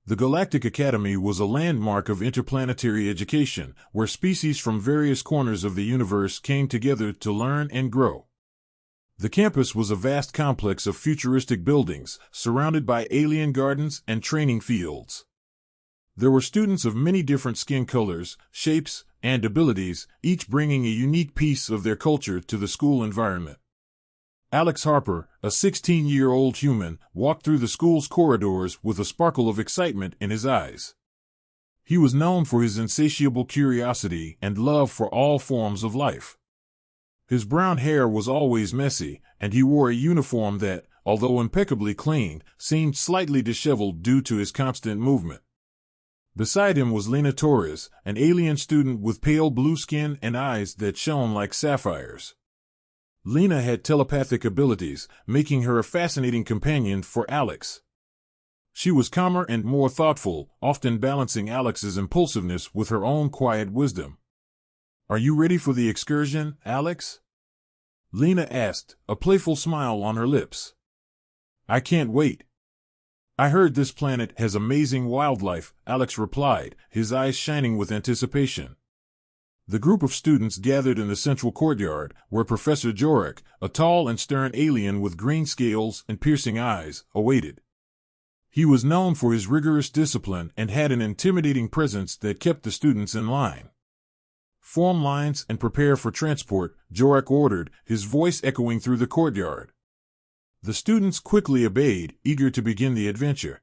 The Galactic Academy was a landmark of interplanetary education, where species from various corners of the universe came together to learn and grow. The campus was a vast complex of futuristic buildings, surrounded by alien gardens and training fields. There were students of many different skin colors, shapes, and abilities, each bringing a unique piece of their culture to the school environment. Alex Harper, a 16-year-old human, walked through the school's corridors with a sparkle of excitement in his eyes. He was known for his insatiable curiosity and love for all forms of life. His brown hair was always messy, and he wore a uniform that, although impeccably clean, seemed slightly disheveled due to his constant movement. Beside him was Lena Torres, an alien student with pale blue skin and eyes that shone like sapphires. Lena had telepathic abilities, making her a fascinating companion for Alex. She was calmer and more thoughtful, often balancing Alex's impulsiveness with her own quiet wisdom. "Are you ready for the excursion, Alex?" Lena asked, a playful smile on her lips. "I can't wait. I heard this planet has amazing wildlife," Alex replied, his eyes shining with anticipation. The group of students gathered in the central courtyard, where Professor Jorek, a tall and stern alien with green scales and piercing eyes, awaited. He was known for his rigorous discipline and had an intimidating presence that kept the students in line. "Form lines and prepare for transport," Jorek ordered, his voice echoing through the courtyard. The students quickly obeyed, eager to begin the adventure.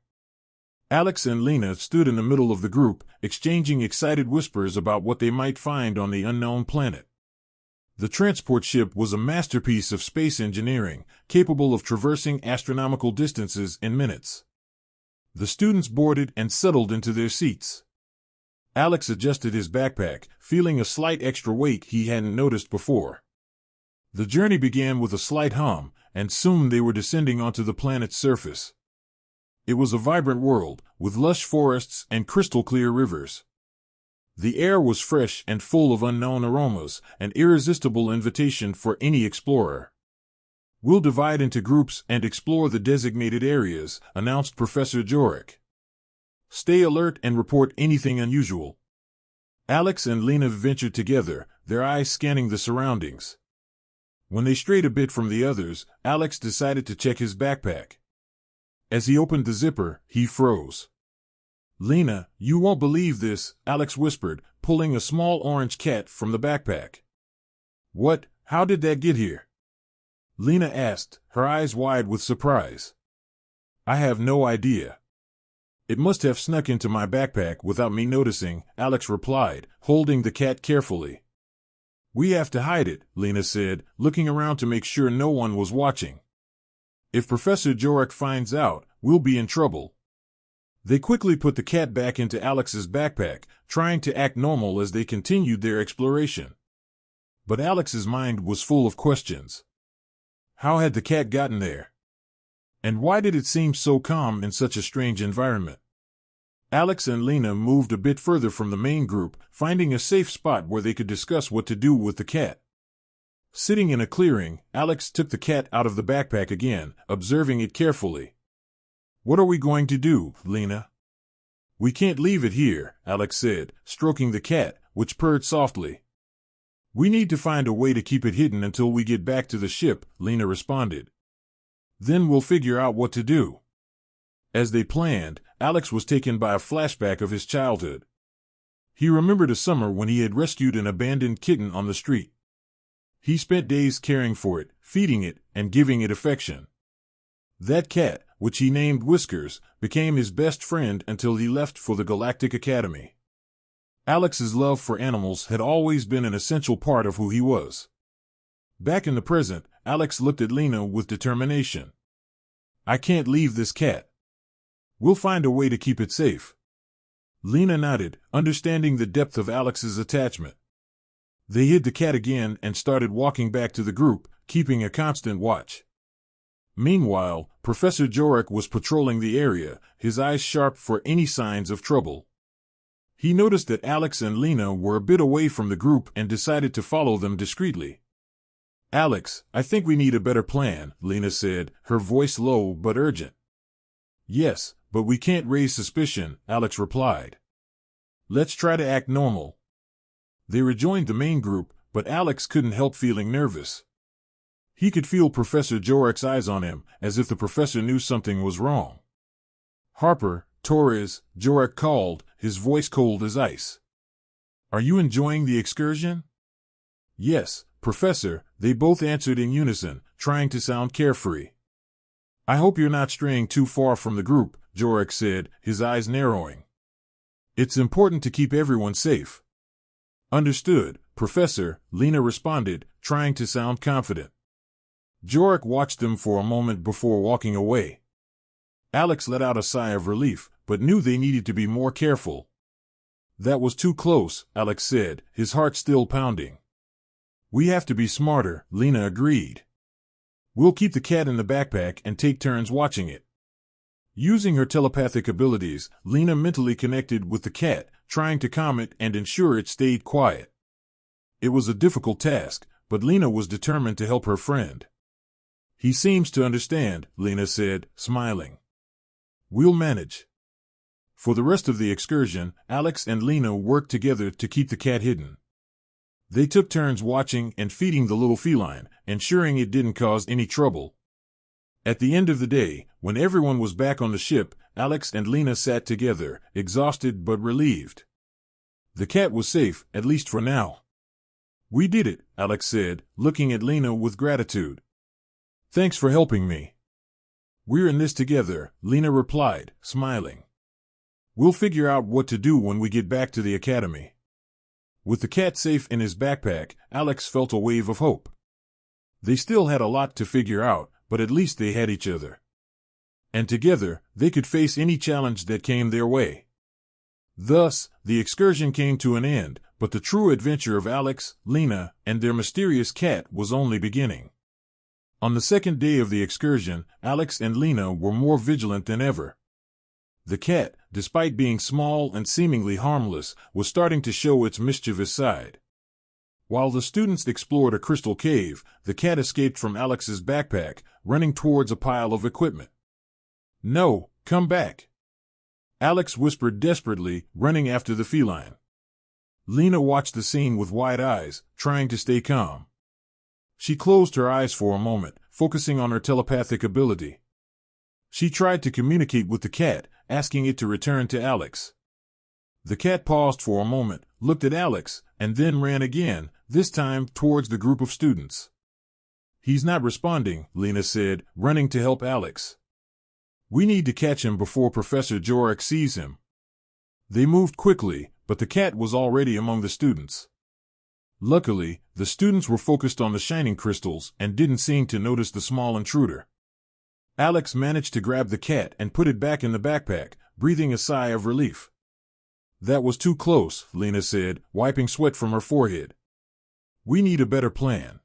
Alex and Lena stood in the middle of the group, exchanging excited whispers about what they might find on the unknown planet. The transport ship was a masterpiece of space engineering, capable of traversing astronomical distances in minutes. The students boarded and settled into their seats. Alex adjusted his backpack, feeling a slight extra weight he hadn't noticed before. The journey began with a slight hum, and soon they were descending onto the planet's surface. It was a vibrant world, with lush forests and crystal-clear rivers. The air was fresh and full of unknown aromas, an irresistible invitation for any explorer. "We'll divide into groups and explore the designated areas," announced Professor Jorek. "Stay alert and report anything unusual." Alex and Lena ventured together, their eyes scanning the surroundings. When they strayed a bit from the others, Alex decided to check his backpack. As he opened the zipper, he froze. "Lena, you won't believe this," Alex whispered, pulling a small orange cat from the backpack. "What? How did that get here?" Lena asked, her eyes wide with surprise. "I have no idea. It must have snuck into my backpack without me noticing," Alex replied, holding the cat carefully. "We have to hide it," Lena said, looking around to make sure no one was watching. "If Professor Jorek finds out, we'll be in trouble." They quickly put the cat back into Alex's backpack, trying to act normal as they continued their exploration. But Alex's mind was full of questions. How had the cat gotten there? And why did it seem so calm in such a strange environment? Alex and Lena moved a bit further from the main group, finding a safe spot where they could discuss what to do with the cat. Sitting in a clearing, Alex took the cat out of the backpack again, observing it carefully. "What are we going to do, Lena?" "We can't leave it here," Alex said, stroking the cat, which purred softly. "We need to find a way to keep it hidden until we get back to the ship," Lena responded. "Then we'll figure out what to do." As they planned, Alex was taken by a flashback of his childhood. He remembered a summer when he had rescued an abandoned kitten on the street. He spent days caring for it, feeding it, and giving it affection. That cat, which he named Whiskers, became his best friend until he left for the Galactic Academy. Alex's love for animals had always been an essential part of who he was. Back in the present, Alex looked at Lena with determination. "I can't leave this cat. We'll find a way to keep it safe." Lena nodded, understanding the depth of Alex's attachment. They hid the cat again and started walking back to the group, keeping a constant watch. Meanwhile, Professor Jorek was patrolling the area, his eyes sharp for any signs of trouble. He noticed that Alex and Lena were a bit away from the group and decided to follow them discreetly. "Alex, I think we need a better plan," Lena said, her voice low but urgent. "Yes, but we can't raise suspicion, Alex replied. Let's try to act normal. They rejoined the main group, but Alex couldn't help feeling nervous. He could feel Professor Jorek's eyes on him, as if the professor knew something was wrong. Harper, Torres, Jorek called, his voice cold as ice. Are you enjoying the excursion? Yes, Professor, they both answered in unison, trying to sound carefree. I hope you're not straying too far from the group, Jorek said, his eyes narrowing. It's important to keep everyone safe. Understood, Professor, Lena responded, trying to sound confident. Jorek watched them for a moment before walking away. Alex let out a sigh of relief, but knew they needed to be more careful. That was too close, Alex said, his heart still pounding. We have to be smarter, Lena agreed. We'll keep the cat in the backpack and take turns watching it. Using her telepathic abilities, Lena mentally connected with the cat, trying to calm it and ensure it stayed quiet. It was a difficult task, but Lena was determined to help her friend. He seems to understand, Lena said, smiling. We'll manage. For the rest of the excursion, Alex and Lena worked together to keep the cat hidden. They took turns watching and feeding the little feline, ensuring it didn't cause any trouble. At the end of the day, when everyone was back on the ship, Alex and Lena sat together, exhausted but relieved. The cat was safe, at least for now. We did it, Alex said, looking at Lena with gratitude. Thanks for helping me. We're in this together, Lena replied, smiling. We'll figure out what to do when we get back to the academy. With the cat safe in his backpack, Alex felt a wave of hope. They still had a lot to figure out, but at least they had each other. And together, they could face any challenge that came their way. Thus, the excursion came to an end, but the true adventure of Alex, Lena, and their mysterious cat was only beginning. On the second day of the excursion, Alex and Lena were more vigilant than ever. The cat, despite being small and seemingly harmless, was starting to show its mischievous side. While the students explored a crystal cave, the cat escaped from Alex's backpack, running towards a pile of equipment. No, come back! Alex whispered desperately, running after the feline. Lena watched the scene with wide eyes, trying to stay calm. She closed her eyes for a moment, focusing on her telepathic ability. She tried to communicate with the cat, asking it to return to Alex. The cat paused for a moment, looked at Alex, and then ran again, this time towards the group of students. He's not responding, Lena said, running to help Alex. We need to catch him before Professor Jorek sees him. They moved quickly, but the cat was already among the students. Luckily, the students were focused on the shining crystals and didn't seem to notice the small intruder. Alex managed to grab the cat and put it back in the backpack, breathing a sigh of relief. That was too close, Lena said, wiping sweat from her forehead. We need a better plan.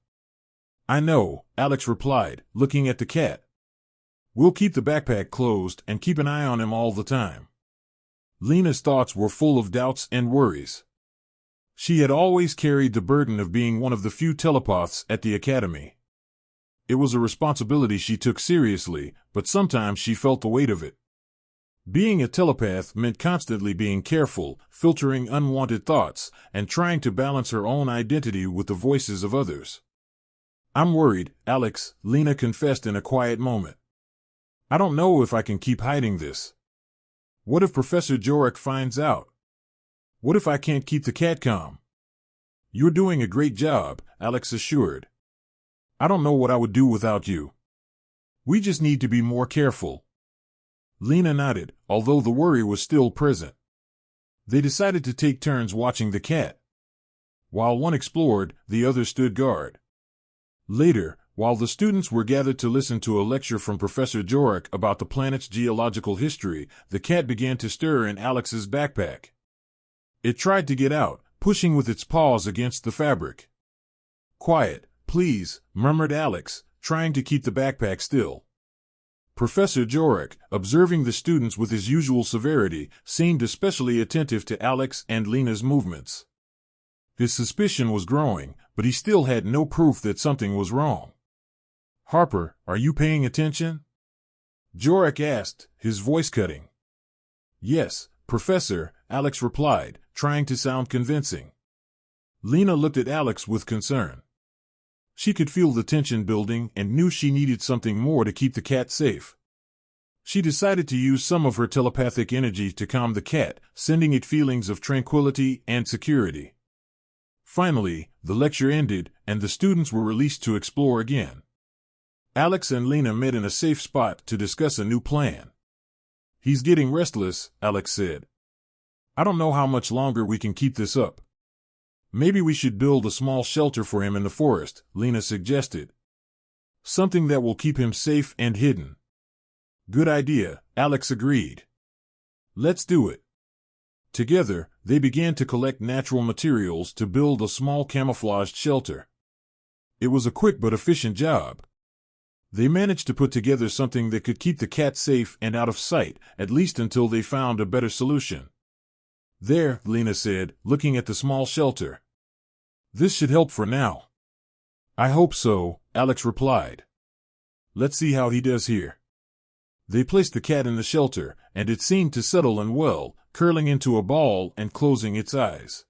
I know, Alex replied, looking at the cat. We'll keep the backpack closed and keep an eye on him all the time. Lena's thoughts were full of doubts and worries. She had always carried the burden of being one of the few telepaths at the academy. It was a responsibility she took seriously, but sometimes she felt the weight of it. Being a telepath meant constantly being careful, filtering unwanted thoughts, and trying to balance her own identity with the voices of others. I'm worried, Alex, Lena confessed in a quiet moment. I don't know if I can keep hiding this. What if Professor Jorek finds out? What if I can't keep the cat calm? You're doing a great job, Alex assured. I don't know what I would do without you. We just need to be more careful. Lena nodded, although the worry was still present. They decided to take turns watching the cat. While one explored, the other stood guard. Later, while the students were gathered to listen to a lecture from Professor Jorek about the planet's geological history, the cat began to stir in Alex's backpack. It tried to get out, pushing with its paws against the fabric. Quiet, please, murmured Alex, trying to keep the backpack still. Professor Jorek, observing the students with his usual severity, seemed especially attentive to Alex and Lena's movements. His suspicion was growing, but he still had no proof that something was wrong. Harper, are you paying attention? Jorek asked, his voice cutting. Yes, Professor, Alex replied, trying to sound convincing. Lena looked at Alex with concern. She could feel the tension building and knew she needed something more to keep the cat safe. She decided to use some of her telepathic energy to calm the cat, sending it feelings of tranquility and security. Finally, the lecture ended, and the students were released to explore again. Alex and Lena met in a safe spot to discuss a new plan. "He's getting restless," Alex said. "I don't know how much longer we can keep this up." "Maybe we should build a small shelter for him in the forest," Lena suggested. "Something that will keep him safe and hidden." "Good idea," Alex agreed. "Let's do it." Together, they began to collect natural materials to build a small camouflaged shelter. It was a quick but efficient job. They managed to put together something that could keep the cat safe and out of sight, at least until they found a better solution. "There," Lena said, looking at the small shelter. "This should help for now." "I hope so," Alex replied. "Let's see how he does here." They placed the cat in the shelter, and it seemed to settle in well, curling into a ball and closing its eyes.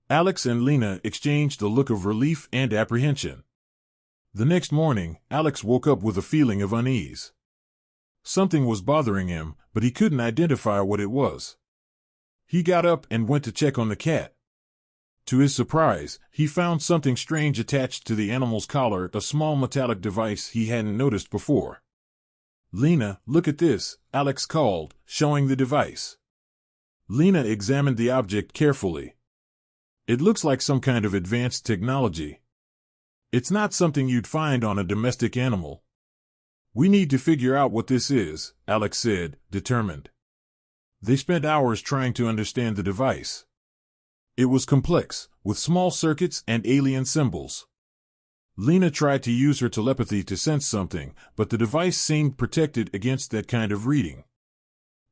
Alex and Lena exchanged a look of relief and apprehension. The next morning, Alex woke up with a feeling of unease. Something was bothering him, but he couldn't identify what it was. He got up and went to check on the cat. To his surprise, he found something strange attached to the animal's collar, a small metallic device he hadn't noticed before. "Lena, look at this," Alex called, showing the device. Lena examined the object carefully. "It looks like some kind of advanced technology. It's not something you'd find on a domestic animal." "We need to figure out what this is," Alex said, determined. They spent hours trying to understand the device. It was complex, with small circuits and alien symbols. Lena tried to use her telepathy to sense something, but the device seemed protected against that kind of reading.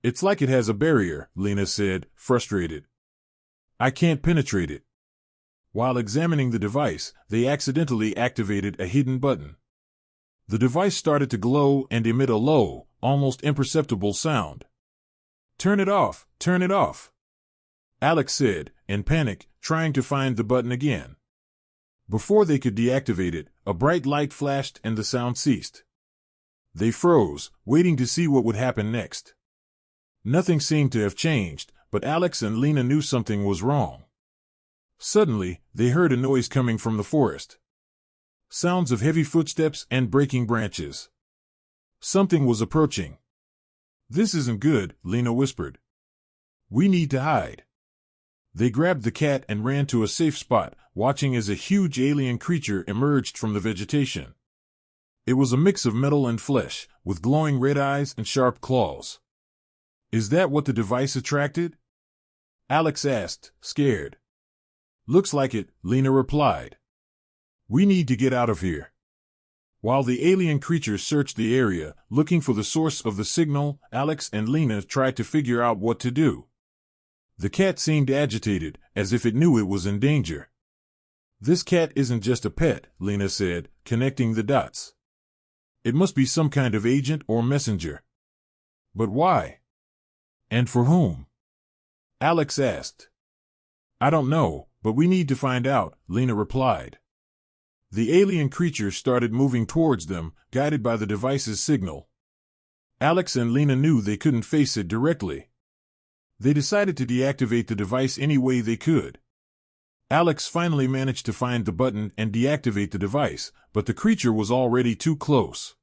"It's like it has a barrier," Lena said, frustrated. "I can't penetrate it." While examining the device, they accidentally activated a hidden button. The device started to glow and emit a low, almost imperceptible sound. "Turn it off! Turn it off!" Alex said, in panic, trying to find the button again. Before they could deactivate it, a bright light flashed and the sound ceased. They froze, waiting to see what would happen next. Nothing seemed to have changed, but Alex and Lena knew something was wrong. Suddenly, they heard a noise coming from the forest. Sounds of heavy footsteps and breaking branches. Something was approaching. "This isn't good," Lena whispered. "We need to hide." They grabbed the cat and ran to a safe spot, watching as a huge alien creature emerged from the vegetation. It was a mix of metal and flesh, with glowing red eyes and sharp claws. "Is that what the device attracted?" Alex asked, scared. "Looks like it," Lena replied. "We need to get out of here." While the alien creature searched the area, looking for the source of the signal, Alex and Lena tried to figure out what to do. The cat seemed agitated, as if it knew it was in danger. "This cat isn't just a pet," Lena said, connecting the dots. "It must be some kind of agent or messenger." "But why? And for whom?" Alex asked. "I don't know, but we need to find out," Lena replied. The alien creature started moving towards them, guided by the device's signal. Alex and Lena knew they couldn't face it directly. They decided to deactivate the device any way they could. Alex finally managed to find the button and deactivate the device, but the creature was already too close.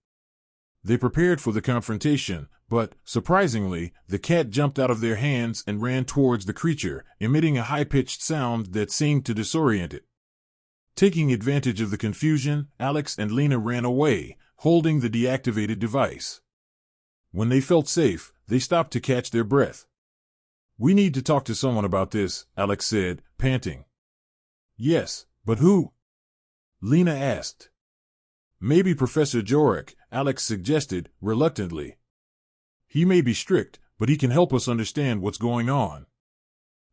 They prepared for the confrontation, but, surprisingly, the cat jumped out of their hands and ran towards the creature, emitting a high-pitched sound that seemed to disorient it. Taking advantage of the confusion, Alex and Lena ran away, holding the deactivated device. When they felt safe, they stopped to catch their breath. "We need to talk to someone about this," Alex said, panting. "Yes, but who?" Lena asked. "Maybe Professor Jorek," Alex suggested, reluctantly. "He may be strict, but he can help us understand what's going on."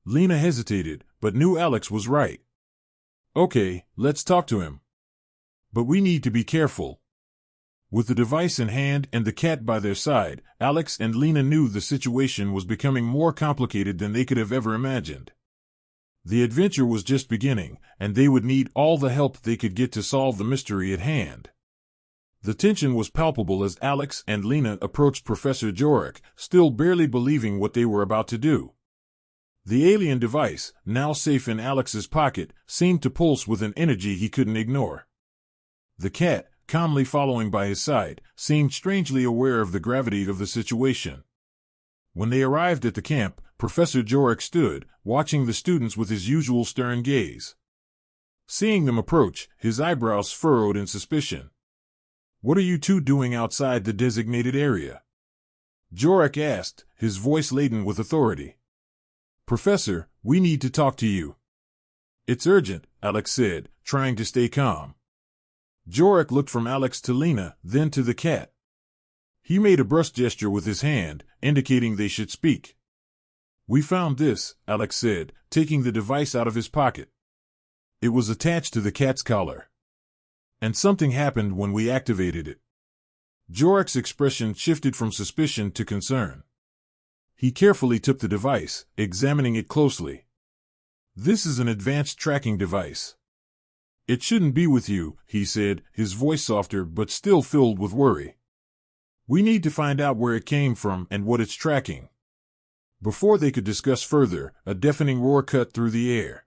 Lena hesitated, but knew Alex was right. "Okay, let's talk to him. But we need to be careful." With the device in hand and the cat by their side, Alex and Lena knew the situation was becoming more complicated than they could have ever imagined. The adventure was just beginning, and they would need all the help they could get to solve the mystery at hand. The tension was palpable as Alex and Lena approached Professor Jorek, still barely believing what they were about to do. The alien device, now safe in Alex's pocket, seemed to pulse with an energy he couldn't ignore. The cat, calmly following by his side, seemed strangely aware of the gravity of the situation. When they arrived at the camp, Professor Jorek stood, watching the students with his usual stern gaze. Seeing them approach, his eyebrows furrowed in suspicion. "What are you two doing outside the designated area?" Jorek asked, his voice laden with authority. "Professor, we need to talk to you." "It's urgent," Alex said, trying to stay calm. Jorek looked from Alex to Lena, then to the cat. He made a brusque gesture with his hand, indicating they should speak. "We found this," Alex said, taking the device out of his pocket. It was attached to the cat's collar. "And something happened when we activated it." Jorek's expression shifted from suspicion to concern. He carefully took the device, examining it closely. "This is an advanced tracking device." "It shouldn't be with you," he said, his voice softer but still filled with worry. "We need to find out where it came from and what it's tracking." Before they could discuss further, a deafening roar cut through the air.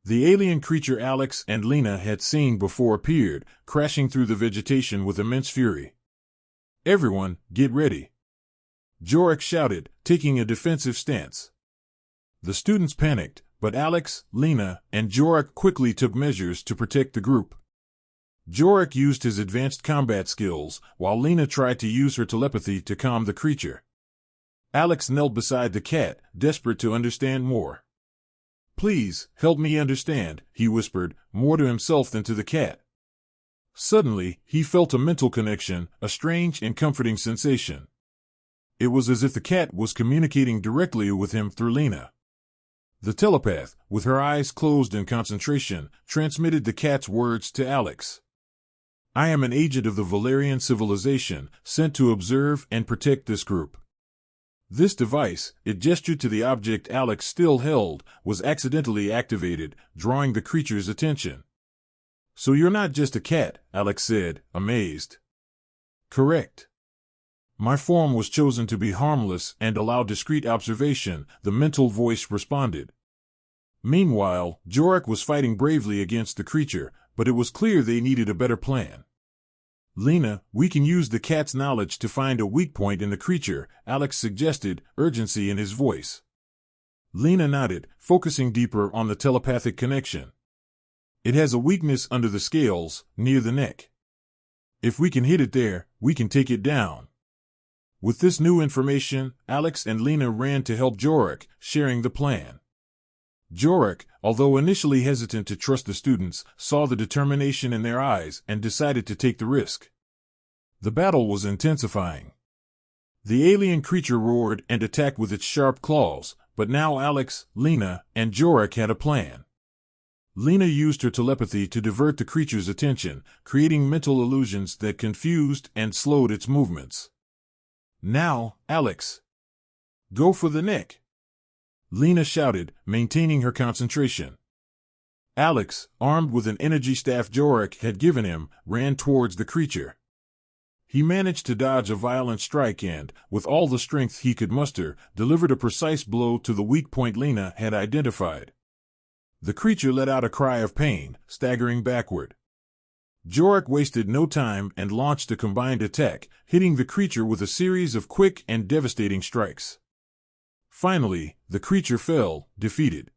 The alien creature Alex and Lena had seen before appeared, crashing through the vegetation with immense fury. "Everyone, get ready!" Jorek shouted, taking a defensive stance. The students panicked, but Alex, Lena, and Jorek quickly took measures to protect the group. Jorek used his advanced combat skills, while Lena tried to use her telepathy to calm the creature. Alex knelt beside the cat, desperate to understand more. "Please, help me understand," he whispered, more to himself than to the cat. Suddenly, he felt a mental connection, a strange and comforting sensation. It was as if the cat was communicating directly with him through Lena. The telepath, with her eyes closed in concentration, transmitted the cat's words to Alex. "I am an agent of the Valerian civilization, sent to observe and protect this group." This device, it gestured to the object Alex still held, was accidentally activated, drawing the creature's attention. "So you're not just a cat," Alex said, amazed. "Correct. My form was chosen to be harmless and allow discreet observation," the mental voice responded. Meanwhile, Jorek was fighting bravely against the creature, but it was clear they needed a better plan. "Lena, we can use the cat's knowledge to find a weak point in the creature," Alex suggested, urgency in his voice. Lena nodded, focusing deeper on the telepathic connection. "It has a weakness under the scales, near the neck. If we can hit it there, we can take it down." With this new information, Alex and Lena ran to help Jorek, sharing the plan. Jorek, although initially hesitant to trust the students, saw the determination in their eyes and decided to take the risk. The battle was intensifying. The alien creature roared and attacked with its sharp claws, but now Alex, Lena, and Jorek had a plan. Lena used her telepathy to divert the creature's attention, creating mental illusions that confused and slowed its movements. "Now, Alex, go for the neck," Lena shouted, maintaining her concentration. Alex, armed with an energy staff Jorek had given him, ran towards the creature. He managed to dodge a violent strike and, with all the strength he could muster, delivered a precise blow to the weak point Lena had identified. The creature let out a cry of pain, staggering backward. Jorek wasted no time and launched a combined attack, hitting the creature with a series of quick and devastating strikes. Finally, the creature fell, defeated.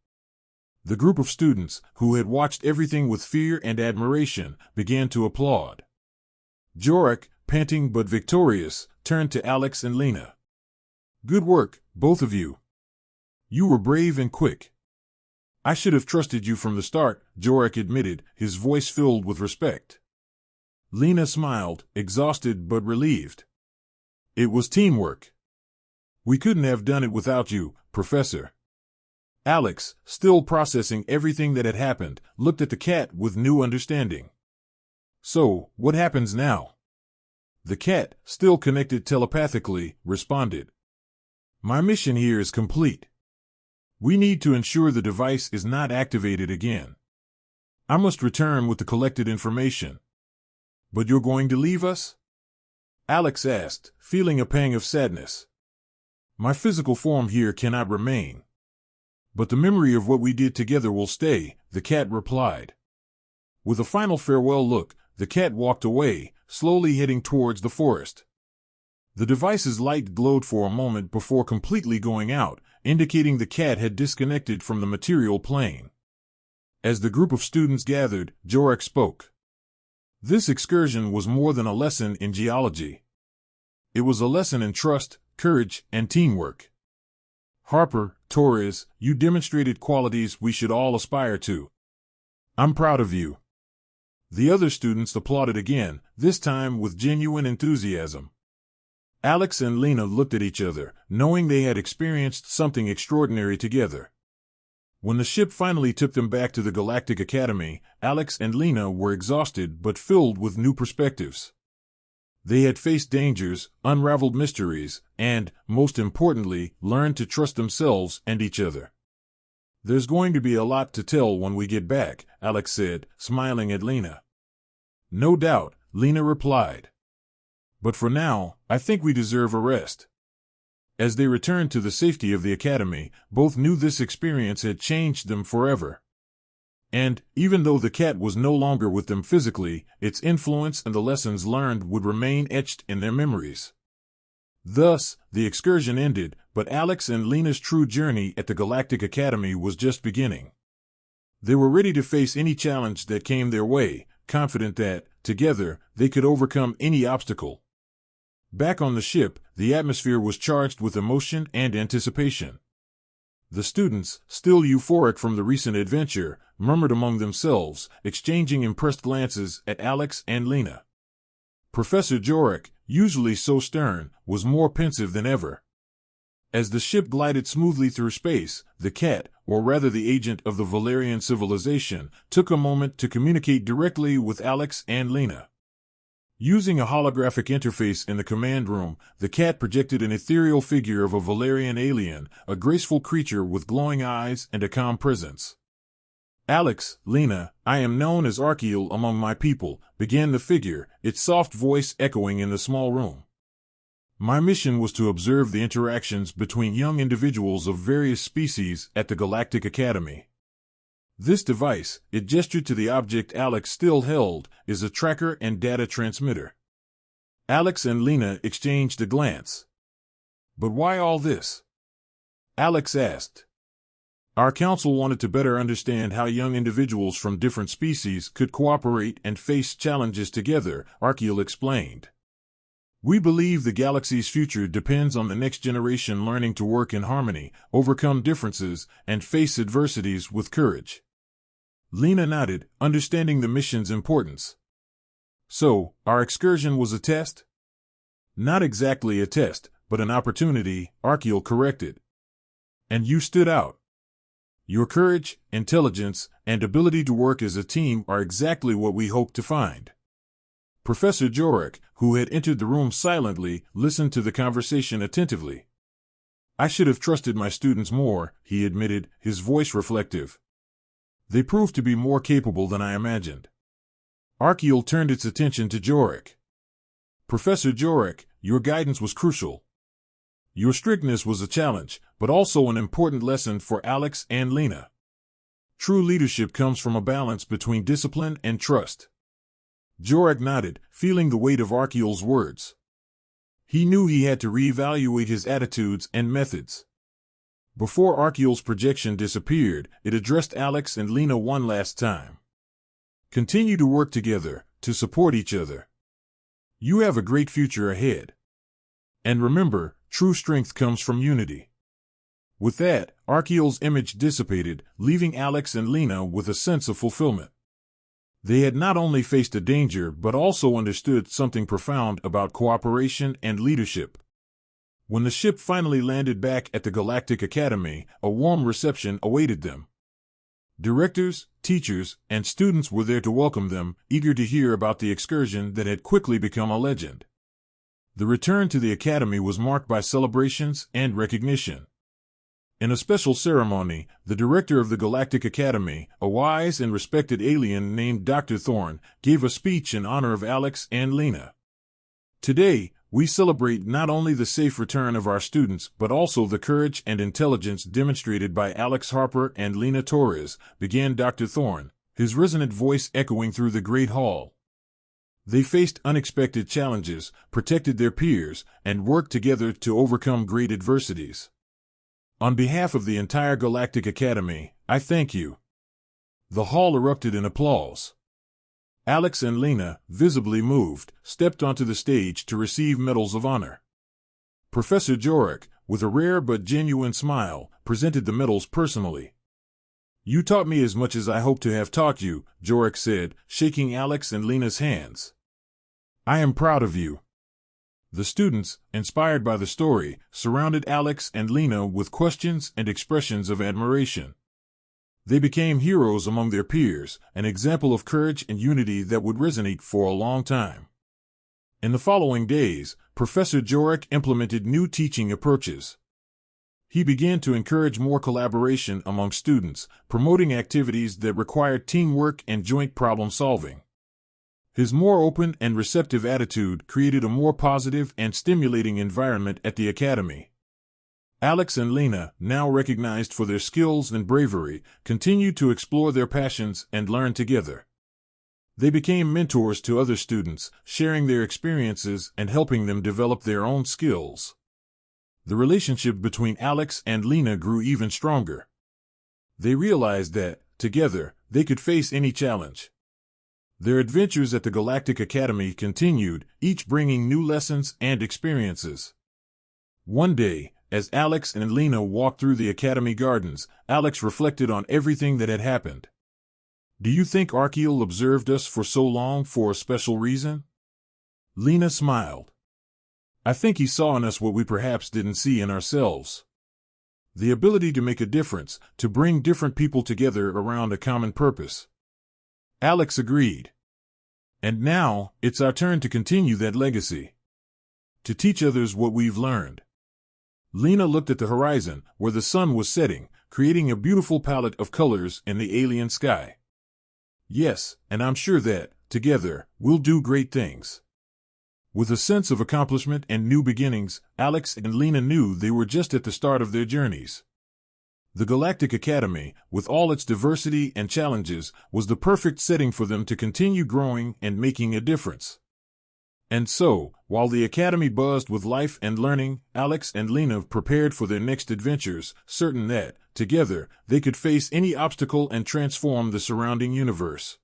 The group of students, who had watched everything with fear and admiration, began to applaud. Jorek, panting but victorious, turned to Alex and Lena. "Good work, both of you. You were brave and quick." "I should have trusted you from the start," Jorek admitted, his voice filled with respect. Lena smiled, exhausted but relieved. "It was teamwork. We couldn't have done it without you, Professor." Alex, still processing everything that had happened, looked at the cat with new understanding. "So, what happens now?" The cat, still connected telepathically, responded. My mission here is complete. We need to ensure the device is not activated again. I must return with the collected information. But you're going to leave us? Alex asked, feeling a pang of sadness. My physical form here cannot remain. But the memory of what we did together will stay, the cat replied. With a final farewell look, the cat walked away, slowly heading towards the forest. The device's light glowed for a moment before completely going out, indicating the cat had disconnected from the material plane. As the group of students gathered, Jorik spoke. This excursion was more than a lesson in geology. It was a lesson in trust, courage, and teamwork. Harper, Torres, you demonstrated qualities we should all aspire to. I'm proud of you. The other students applauded again, this time with genuine enthusiasm. Alex and Lena looked at each other, knowing they had experienced something extraordinary together. When the ship finally took them back to the Galactic Academy, Alex and Lena were exhausted but filled with new perspectives. They had faced dangers, unraveled mysteries, and, most importantly, learned to trust themselves and each other. There's going to be a lot to tell when we get back, Alex said, smiling at Lena. No doubt, Lena replied. But for now, I think we deserve a rest. As they returned to the safety of the academy, both knew this experience had changed them forever. And, even though the cat was no longer with them physically, its influence and the lessons learned would remain etched in their memories. Thus, the excursion ended, but Alex and Lena's true journey at the Galactic Academy was just beginning. They were ready to face any challenge that came their way, confident that, together, they could overcome any obstacle. Back on the ship, the atmosphere was charged with emotion and anticipation. The students, still euphoric from the recent adventure, murmured among themselves, exchanging impressed glances at Alex and Lena. Professor Jorik, usually so stern, was more pensive than ever. As the ship glided smoothly through space, the cat, or rather the agent of the Valerian civilization, took a moment to communicate directly with Alex and Lena. Using a holographic interface in the command room, the cat projected an ethereal figure of a Valerian alien, a graceful creature with glowing eyes and a calm presence. Alex, Lena, I am known as Archeal among my people, began the figure, its soft voice echoing in the small room. My mission was to observe the interactions between young individuals of various species at the Galactic Academy. This device, it gestured to the object Alex still held, is a tracker and data transmitter. Alex and Lena exchanged a glance. But why all this? Alex asked. Our council wanted to better understand how young individuals from different species could cooperate and face challenges together, Archeal explained. We believe the galaxy's future depends on the next generation learning to work in harmony, overcome differences, and face adversities with courage. Lena nodded, understanding the mission's importance. So, our excursion was a test? Not exactly a test, but an opportunity, Archeal corrected. And you stood out. Your courage, intelligence, and ability to work as a team are exactly what we hoped to find. Professor Jorik, who had entered the room silently, listened to the conversation attentively. I should have trusted my students more, he admitted, his voice reflective. They proved to be more capable than I imagined. Archeal turned its attention to Jorik. Professor Jorik, your guidance was crucial. Your strictness was a challenge, but also an important lesson for Alex and Lena. True leadership comes from a balance between discipline and trust. Jorik nodded, feeling the weight of Archeal's words. He knew he had to reevaluate his attitudes and methods. Before Archeal's projection disappeared, it addressed Alex and Lena one last time. Continue to work together, to support each other. You have a great future ahead. And remember, true strength comes from unity. With that, Archeal's image dissipated, leaving Alex and Lena with a sense of fulfillment. They had not only faced a danger but also understood something profound about cooperation and leadership. When the ship finally landed back at the Galactic Academy, a warm reception awaited them. Directors, teachers, and students were there to welcome them, eager to hear about the excursion that had quickly become a legend. The return to the Academy was marked by celebrations and recognition. In a special ceremony, the director of the Galactic Academy, a wise and respected alien named Dr. Thorne, gave a speech in honor of Alex and Lena. Today, we celebrate not only the safe return of our students but also the courage and intelligence demonstrated by Alex Harper and Lena Torres, began Dr. Thorne, his resonant voice echoing through the Great Hall. They faced unexpected challenges, protected their peers, and worked together to overcome great adversities. On behalf of the entire Galactic Academy, I thank you. The hall erupted in applause. Alex and Lena, visibly moved, stepped onto the stage to receive medals of honor. Professor Jorek, with a rare but genuine smile, presented the medals personally. "You taught me as much as I hope to have taught you," Jorek said, shaking Alex and Lena's hands. "I am proud of you." The students, inspired by the story, surrounded Alex and Lena with questions and expressions of admiration. They became heroes among their peers, an example of courage and unity that would resonate for a long time. In the following days, Professor Jorek implemented new teaching approaches. He began to encourage more collaboration among students, promoting activities that required teamwork and joint problem-solving. His more open and receptive attitude created a more positive and stimulating environment at the Academy. Alex and Lena, now recognized for their skills and bravery, continued to explore their passions and learn together. They became mentors to other students, sharing their experiences and helping them develop their own skills. The relationship between Alex and Lena grew even stronger. They realized that, together, they could face any challenge. Their adventures at the Galactic Academy continued, each bringing new lessons and experiences. One day, as Alex and Lena walked through the Academy gardens, Alex reflected on everything that had happened. "Do you think Archeal observed us for so long for a special reason?" Lena smiled. "I think he saw in us what we perhaps didn't see in ourselves. The ability to make a difference, to bring different people together around a common purpose." Alex agreed. "And now, it's our turn to continue that legacy. To teach others what we've learned." Lena looked at the horizon, where the sun was setting, creating a beautiful palette of colors in the alien sky. "Yes, and I'm sure that, together, we'll do great things." With a sense of accomplishment and new beginnings, Alex and Lena knew they were just at the start of their journeys. The Galactic Academy, with all its diversity and challenges, was the perfect setting for them to continue growing and making a difference. And so, while the Academy buzzed with life and learning, Alex and Lena prepared for their next adventures, certain that, together, they could face any obstacle and transform the surrounding universe.